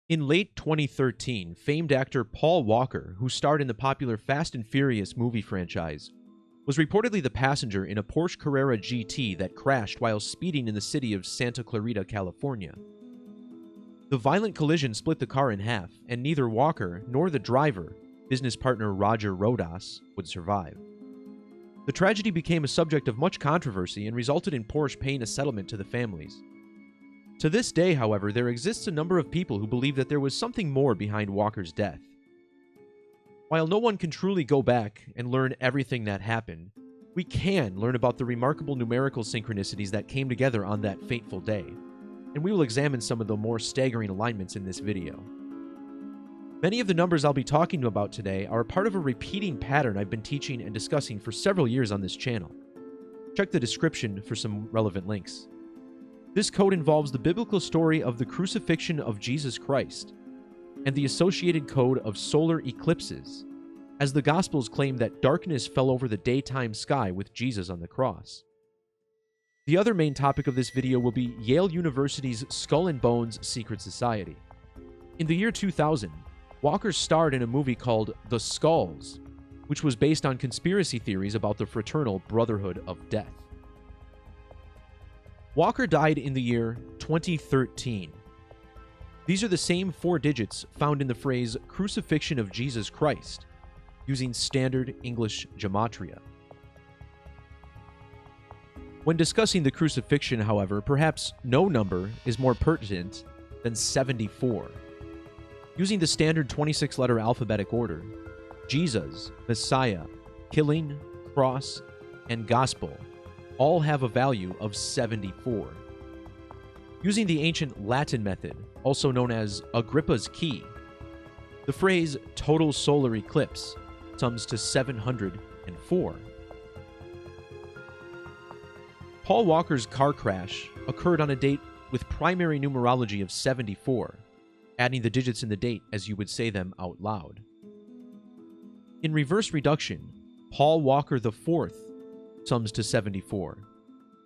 In late 2013, famed actor Paul Walker, who starred in the popular Fast and Furious movie franchise, was reportedly the passenger in a Porsche Carrera GT that crashed while speeding in the city of Santa Clarita, California. The violent collision split the car in half, and neither Walker nor the driver, business partner Roger Rodas, would survive. The tragedy became a subject of much controversy and resulted in Porsche paying a settlement to the families. To this day, however, there exists a number of people who believe that there was something more behind Walker's death. While no one can truly go back and learn everything that happened, we can learn about the remarkable numerical synchronicities that came together on that fateful day, and we will examine some of the more staggering alignments in this video. Many of the numbers I'll be talking about today are a part of a repeating pattern I've been teaching and discussing for several years on this channel. Check the description for some relevant links. This code involves the biblical story of the crucifixion of Jesus Christ and the associated code of solar eclipses, as the Gospels claim that darkness fell over the daytime sky with Jesus on the cross. The other main topic of this video will be Yale University's Skull and Bones Secret Society. In the year 2000, Walker starred in a movie called The Skulls, which was based on conspiracy theories about the fraternal Brotherhood of Death. Walker died in the year 2013. These are the same 4 digits found in the phrase crucifixion of Jesus Christ, using standard English gematria. When discussing the crucifixion, however, perhaps no number is more pertinent than 74. Using the standard 26-letter alphabetic order, Jesus, Messiah, killing, cross, and gospel all have a value of 74. Using the ancient Latin method, also known as Agrippa's key, the phrase total solar eclipse sums to 704. Paul Walker's car crash occurred on a date with primary numerology of 74, adding the digits in the date as you would say them out loud. In reverse reduction, Paul Walker IV sums to 74.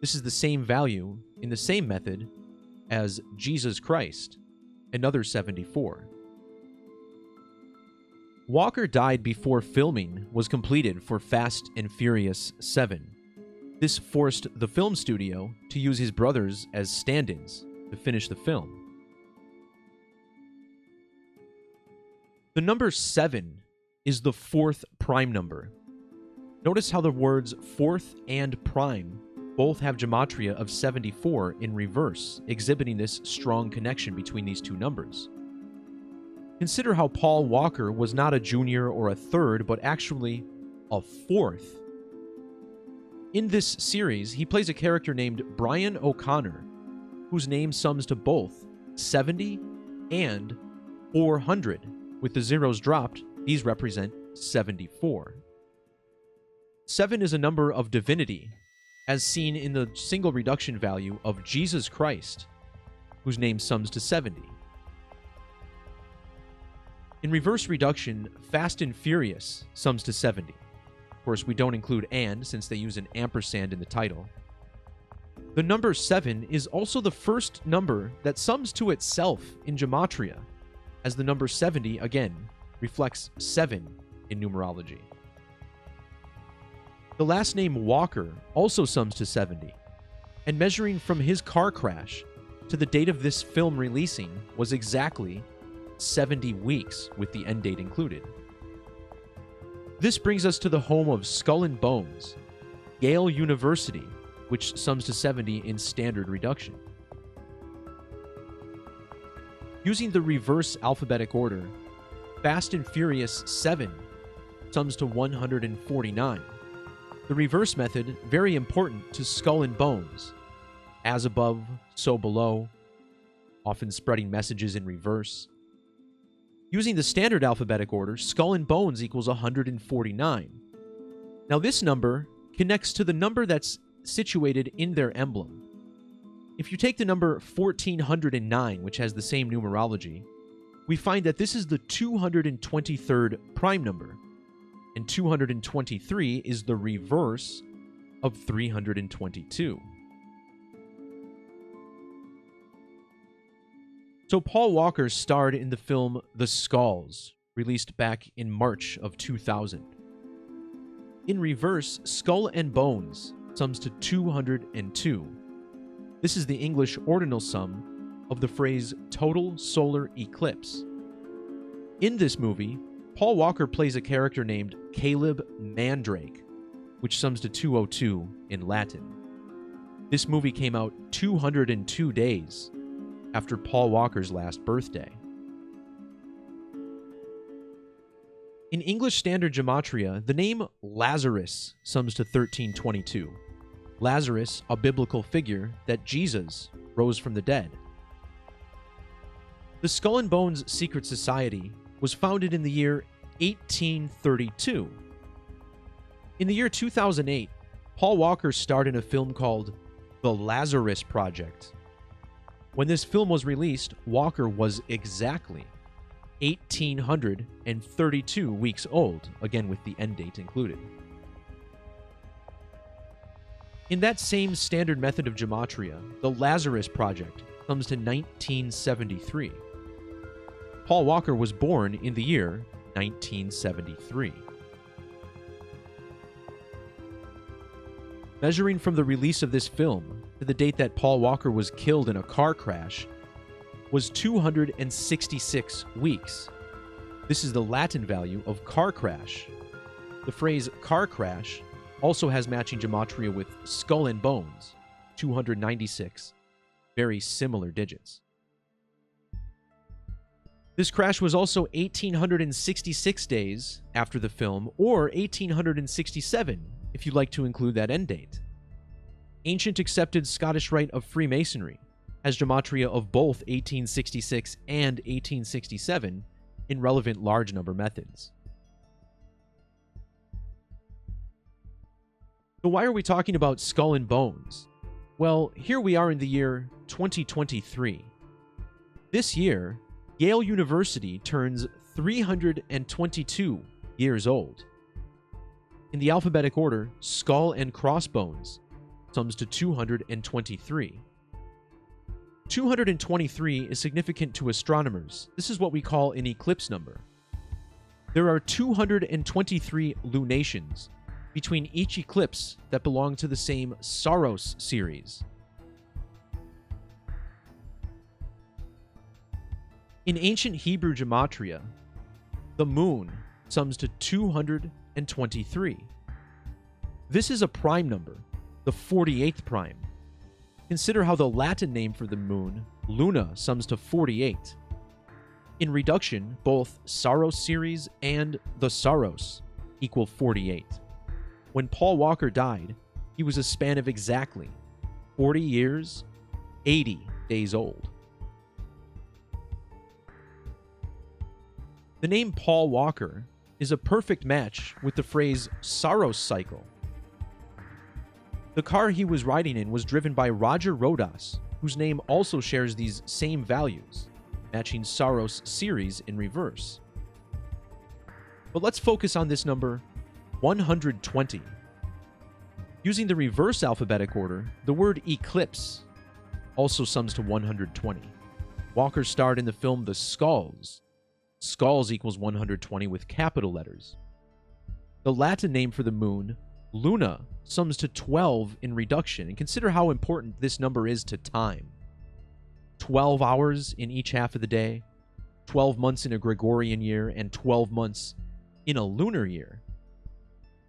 This is the same value in the same method as Jesus Christ, another 74. Walker died before filming was completed for Fast and Furious 7. This forced the film studio to use his brothers as stand-ins to finish the film. The number 7 is the 4th prime number. Notice how the words 4th and prime both have gematria of 74 in reverse, exhibiting this strong connection between these two numbers. Consider how Paul Walker was not a junior or a third, but actually a 4th. In this series, he plays a character named Brian O'Connor, whose name sums to both 70 and 400. With the zeros dropped, these represent 74. 7 is a number of divinity, as seen in the single reduction value of Jesus Christ, whose name sums to 70. In reverse reduction, Fast and Furious sums to 70. Of course, we don't include and, since they use an ampersand in the title. The number 7 is also the first number that sums to itself in gematria, as the number 70, again, reflects 7 in numerology. The last name Walker also sums to 70, and measuring from his car crash to the date of this film releasing was exactly 70 weeks, with the end date included. This brings us to the home of Skull and Bones, Yale University, which sums to 70 in standard reduction. Using the reverse alphabetic order, Fast and Furious 7 sums to 149. The reverse method, very important to Skull and Bones. As above, so below, often spreading messages in reverse. Using the standard alphabetic order, Skull and Bones equals 149. Now this number connects to the number that's situated in their emblem. If you take the number 1409, which has the same numerology, we find that this is the 223rd prime number, and 223 is the reverse of 322. So Paul Walker starred in the film The Skulls, released back in March of 2000. In reverse, Skull and Bones sums to 202. This is the English ordinal sum of the phrase total solar eclipse. In this movie, Paul Walker plays a character named Caleb Mandrake, which sums to 202 in Latin. This movie came out 202 days after Paul Walker's last birthday. In English Standard Gematria, the name Lazarus sums to 1322. Lazarus, a biblical figure that Jesus rose from the dead. The Skull and Bones Secret Society was founded in the year 1832. In the year 2008, Paul Walker starred in a film called The Lazarus Project. When this film was released, Walker was exactly 1,832 weeks old, again with the end date included. In that same standard method of gematria, the Lazarus Project comes to 1973. Paul Walker was born in the year 1973. Measuring from the release of this film to the date that Paul Walker was killed in a car crash was 266 weeks. This is the Latin value of car crash. The phrase car crash also has matching gematria with Skull and Bones, 296, very similar digits. This crash was also 1,866 days after the film, or 1,867 if you'd like to include that end date. Ancient accepted Scottish Rite of Freemasonry has gematria of both 1866 and 1867 in relevant large number methods. So why are we talking about Skull and Bones? Well, here we are in the year 2023. This year, Yale University turns 322 years old. In the alphabetic order, Skull and Crossbones sums to 223. 223 is significant to astronomers. This is what we call an eclipse number. There are 223 lunations between each eclipse that belong to the same Saros series. In ancient Hebrew gematria, the moon sums to 223. This is a prime number, the 48th prime. Consider how the Latin name for the moon, Luna, sums to 48. In reduction, both Saros series and the Saros equal 48. When Paul Walker died, he was a span of exactly 40 years, 80 days old. The name Paul Walker is a perfect match with the phrase Saros cycle. The car he was riding in was driven by Roger Rodas, whose name also shares these same values, matching Saros series in reverse. But let's focus on this number 120. Using the reverse alphabetic order, the word eclipse also sums to 120. Walker starred in the film The Skulls. Skulls equals 120 with capital letters. The Latin name for the moon, Luna, sums to 12 in reduction, and consider how important this number is to time. 12 hours in each half of the day, 12 months in a Gregorian year, and 12 months in a lunar year.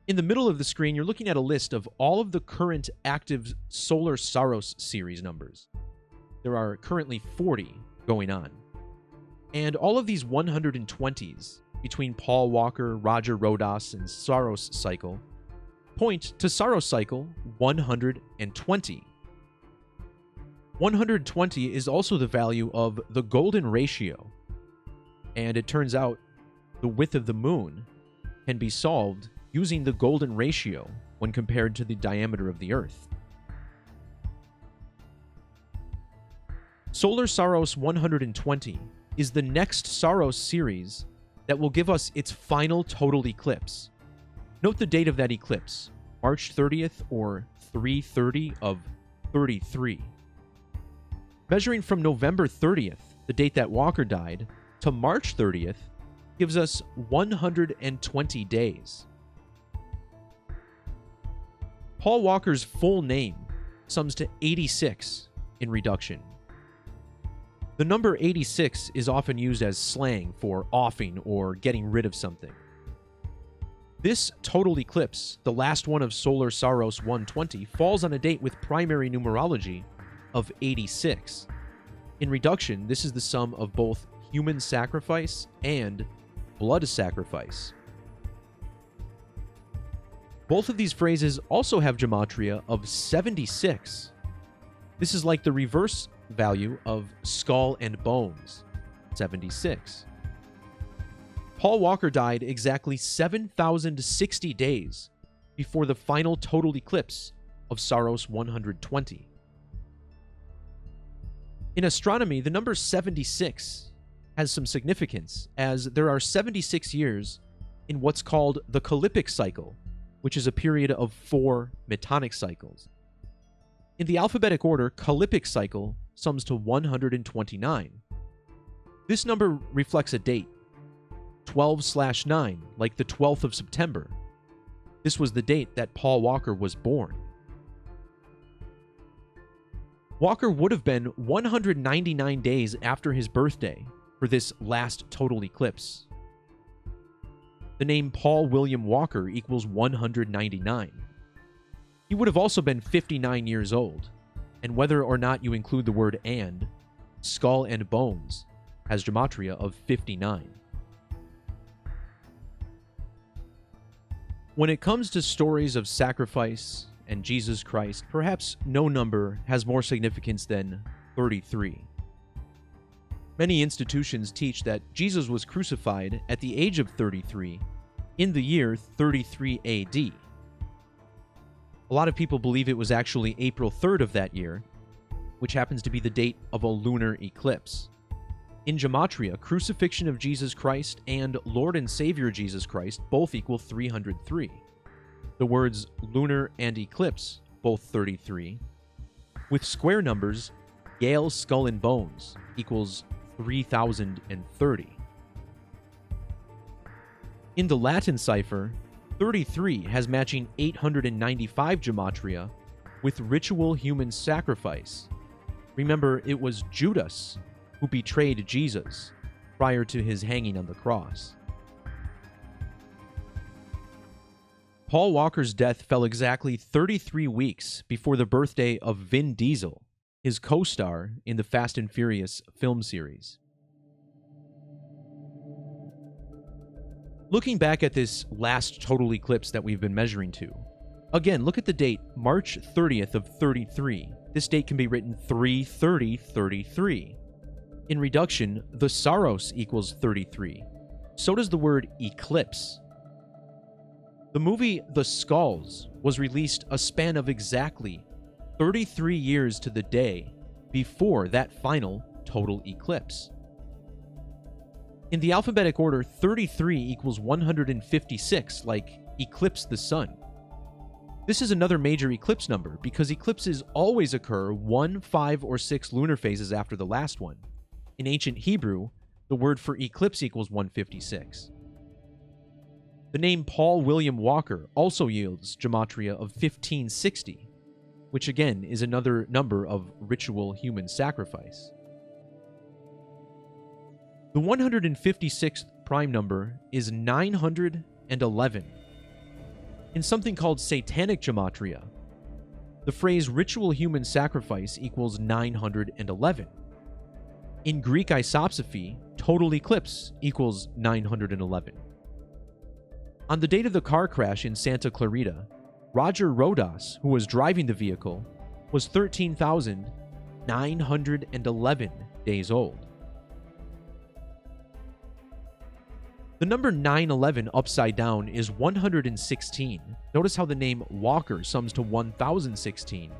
In the middle of the screen, you're looking at a list of all of the current active solar Saros series numbers. There are currently 40 going on. And all of these 120s between Paul Walker, Roger Rodas, and Saros cycle point to Saros cycle 120. 120 is also the value of the golden ratio. And it turns out the width of the moon can be solved using the golden ratio when compared to the diameter of the Earth. Solar Saros 120 is the next Saros series that will give us its final total eclipse. Note the date of that eclipse, March 30th or 3/30 of 33. Measuring from November 30th the date that Walker died, to March 30th gives us 120 days. Paul Walker's full name sums to 86 in reduction. The number 86 is often used as slang for offing or getting rid of something. This total eclipse, the last one of solar Saros 120, falls on a date with primary numerology of 86. In reduction, this is the sum of both human sacrifice and blood sacrifice. Both of these phrases also have gematria of 76. This is like the reverse value of skull and bones, 76. Paul Walker died exactly 7,060 days before the final total eclipse of Saros 120. In astronomy, the number 76 has some significance, as there are 76 years in what's called the Ecliptic cycle, which is a period of 4 Metonic cycles. In the alphabetic order, Ecliptic cycle sums to 129. This number reflects a date, 12/9, like the 12th of September. This was the date that Paul Walker was born. Walker would have been 199 days after his birthday for this last total eclipse. The name Paul William Walker equals 199. He would have also been 59 years old, and whether or not you include the word and, skull and bones has gematria of 59. When it comes to stories of sacrifice and Jesus Christ, perhaps no number has more significance than 33. Many institutions teach that Jesus was crucified at the age of 33 in the year 33 AD. A lot of people believe it was actually April 3rd of that year, which happens to be the date of a lunar eclipse. In gematria, crucifixion of Jesus Christ and Lord and Savior Jesus Christ both equal 303. The words lunar and eclipse, both 33. With square numbers, Yale skull and bones equals 3030. In the Latin cipher, 33 has matching 895 gematria with ritual human sacrifice. Remember, it was Judas who betrayed Jesus prior to his hanging on the cross. Paul Walker's death fell exactly 33 weeks before the birthday of Vin Diesel, his co-star in the Fast and Furious film series. Looking back at this last total eclipse that we've been measuring to, again, look at the date, March 30th of 33. This date can be written 3/30/33. In reduction, the Saros equals 33. So does the word eclipse. The movie The Skulls was released a span of exactly 33 years to the day before that final total eclipse. In the alphabetic order, 33 equals 156, like eclipse the sun. This is another major eclipse number because eclipses always occur 1, 5, or 6 lunar phases after the last one. In ancient Hebrew, the word for eclipse equals 156. The name Paul William Walker also yields gematria of 1560, which again is another number of ritual human sacrifice. The 156th prime number is 911. In something called satanic gematria, the phrase ritual human sacrifice equals 911. In Greek isopsephy, total eclipse equals 911. On the date of the car crash in Santa Clarita, Roger Rodas, who was driving the vehicle, was 13,911 days old. The number 911 upside down is 116. Notice how the name Walker sums to 1016.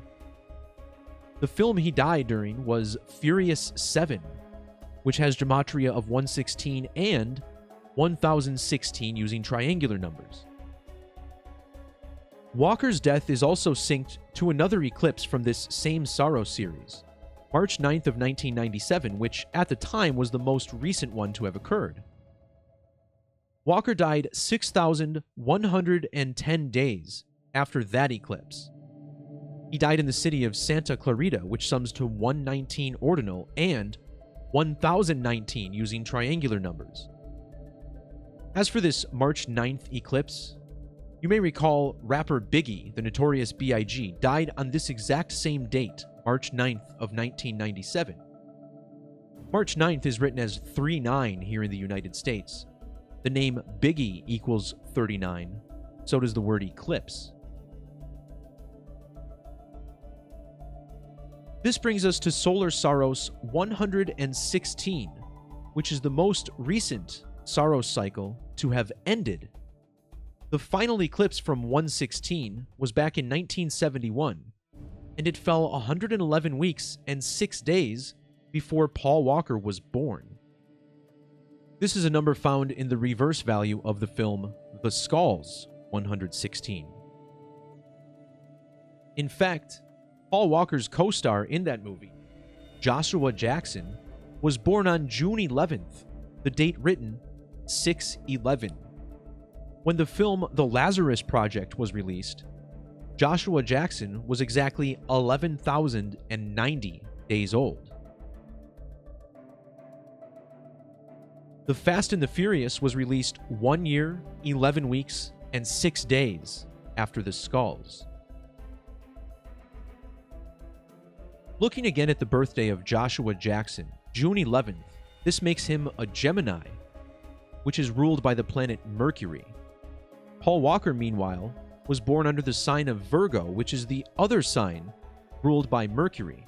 The film he died during was Furious 7, which has gematria of 116 and 1016 using triangular numbers. Walker's death is also synced to another eclipse from this same Saros series, March 9th of 1997, which at the time was the most recent one to have occurred. Walker died 6,110 days after that eclipse. He died in the city of Santa Clarita, which sums to 119 ordinal and 1019 using triangular numbers. As for this March 9th eclipse, you may recall rapper Biggie, the notorious B.I.G., died on this exact same date, March 9th of 1997. March 9th is written as 39 here in the United States. The name Biggie equals 39, so does the word eclipse. This brings us to solar Saros 116, which is the most recent Saros cycle to have ended. The final eclipse from 116 was back in 1971, and it fell 111 weeks and 6 days before Paul Walker was born. This is a number found in the reverse value of the film The Skulls 116. In fact, Paul Walker's co-star in that movie, Joshua Jackson, was born on June 11th, the date written 6/11. When the film The Lazarus Project was released, Joshua Jackson was exactly 11,090 days old. The Fast and the Furious was released 1 year, 11 weeks, and 6 days after The Skulls. Looking again at the birthday of Joshua Jackson, June 11th, this makes him a Gemini, which is ruled by the planet Mercury. Paul Walker, meanwhile, was born under the sign of Virgo, which is the other sign ruled by Mercury.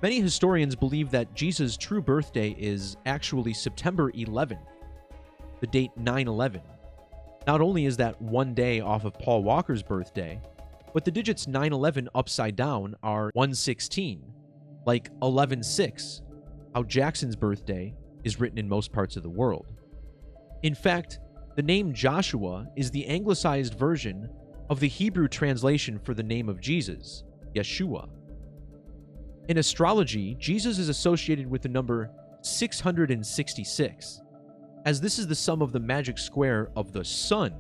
Many historians believe that Jesus' true birthday is actually September 11th, the date 9/11. Not only is that 1 day off of Paul Walker's birthday, but the digits 9/11 upside down are 116, like 11/6, how Jackson's birthday is written in most parts of the world. In fact, the name Joshua is the anglicized version of the Hebrew translation for the name of Jesus, Yeshua. In astrology, Jesus is associated with the number 666, as this is the sum of the magic square of the sun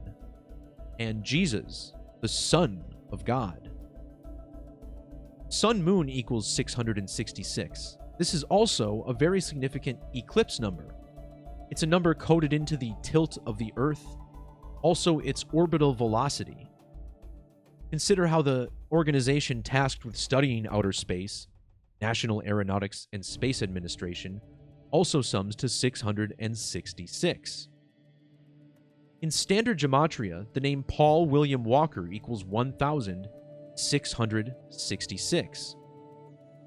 and Jesus, the Son of God. Sun-Moon equals 666. This is also a very significant eclipse number. It's a number coded into the tilt of the Earth, also its orbital velocity. Consider how the organization tasked with studying outer space, National Aeronautics and Space Administration, also sums to 666. In standard gematria, the name Paul William Walker equals 1,666.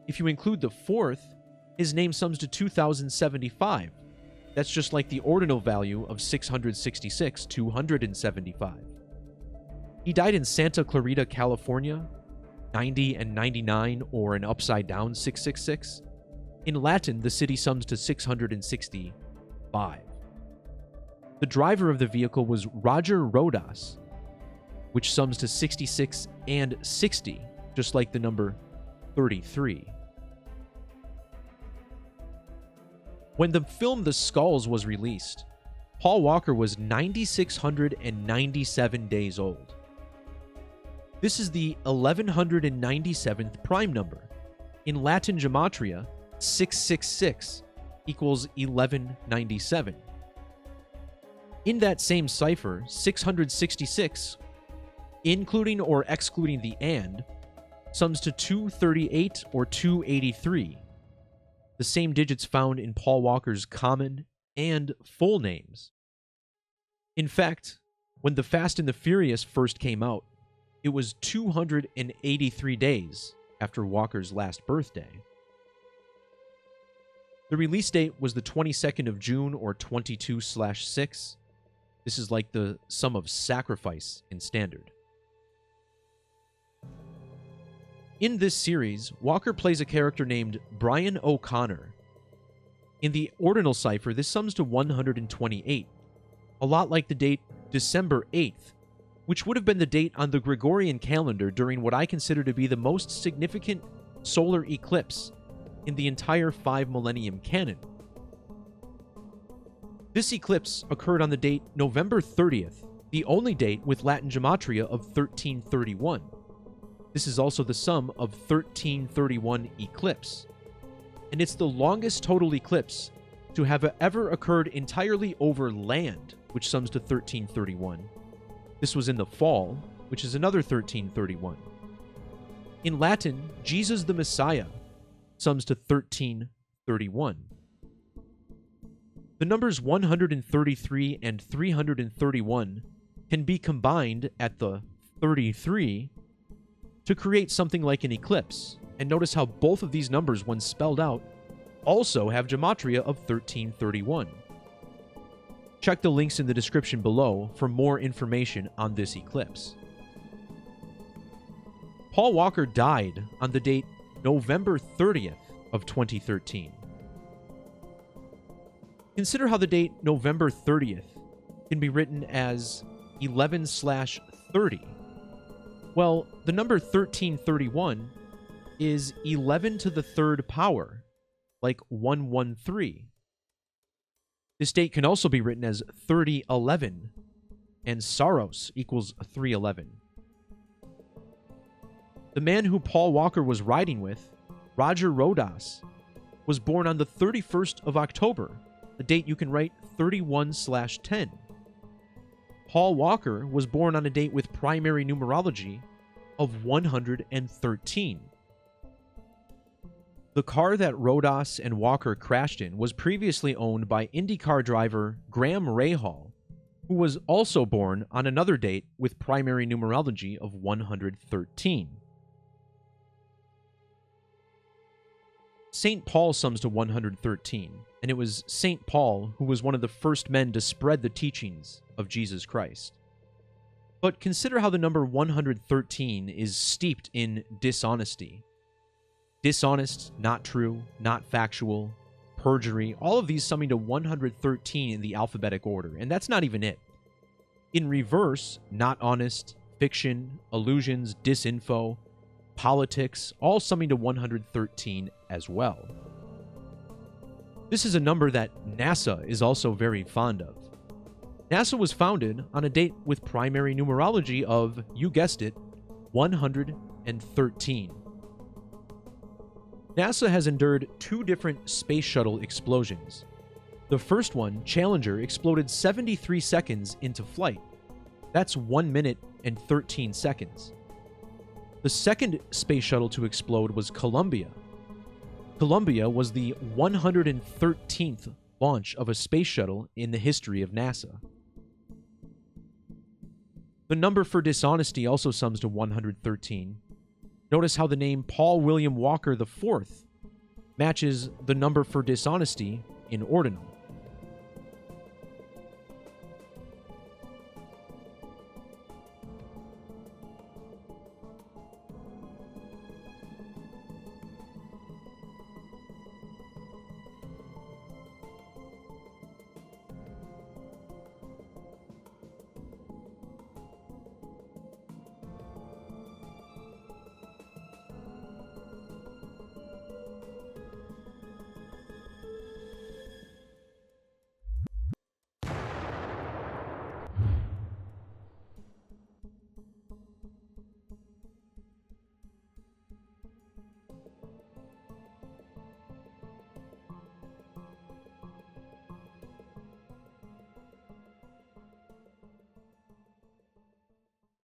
If you include the fourth, his name sums to 2,075. That's just like the ordinal value of 666, 275. He died in Santa Clarita, California, 90 and 99, or an upside down 666. In Latin, the city sums to 665. The driver of the vehicle was Roger Rodas, which sums to 66 and 60, just like the number 33. When the film The Skulls was released, Paul Walker was 9,697 days old. This is the 1197th prime number. In Latin gematria, 666 equals 1197. In that same cipher, 666, including or excluding the and, sums to 238 or 283, the same digits found in Paul Walker's common and full names. In fact, when The Fast and the Furious first came out, it was 283 days after Walker's last birthday. The release date was the 22nd of June, or 22/6. This is like the sum of sacrifice in standard. In this series, Walker plays a character named Brian O'Connor. In the ordinal cipher, this sums to 128, a lot like the date December 8th, which would have been the date on the Gregorian calendar during what I consider to be the most significant solar eclipse in the entire 5-millennium canon. This eclipse occurred on the date November 30th, the only date with Latin gematria of 1331. This is also the sum of 1331 eclipse, and it's the longest total eclipse to have ever occurred entirely over land, which sums to 1331. This was in the fall, which is another 1331. In Latin, Jesus the Messiah sums to 1331. The numbers 133 and 331 can be combined at the 33 to create something like an eclipse. And notice how both of these numbers, when spelled out, also have gematria of 1331. Check the links in the description below for more information on this eclipse. Paul Walker died on the date November 30th of 2013. Consider how the date November 30th can be written as 11/30. Well, the number 1331 is 11 to the third power, like 113. This date can also be written as 3011, and Saros equals 311. The man who Paul Walker was riding with, Roger Rodas, was born on the 31st of October, the date you can write 31/10. Paul Walker was born on a date with primary numerology of 113. The car that Rodas and Walker crashed in was previously owned by IndyCar driver Graham Rahal, who was also born on another date with primary numerology of 113. St. Paul sums to 113, and it was St. Paul who was one of the first men to spread the teachings of Jesus Christ. But consider how the number 113 is steeped in dishonesty. Dishonest, not true, not factual, perjury, all of these summing to 113 in the alphabetic order, and that's not even it. In reverse, not honest, fiction, illusions, disinfo, politics, all summing to 113 as well. This is a number that NASA is also very fond of. NASA was founded on a date with primary numerology of, you guessed it, 113. NASA has endured 2 different space shuttle explosions. The first one, Challenger, exploded 73 seconds into flight. That's 1 minute and 13 seconds. The second space shuttle to explode was Columbia. Columbia was the 113th launch of a space shuttle in the history of NASA. The number for dishonesty also sums to 113. Notice how the name Paul William Walker IV matches the number for dishonesty in ordinal.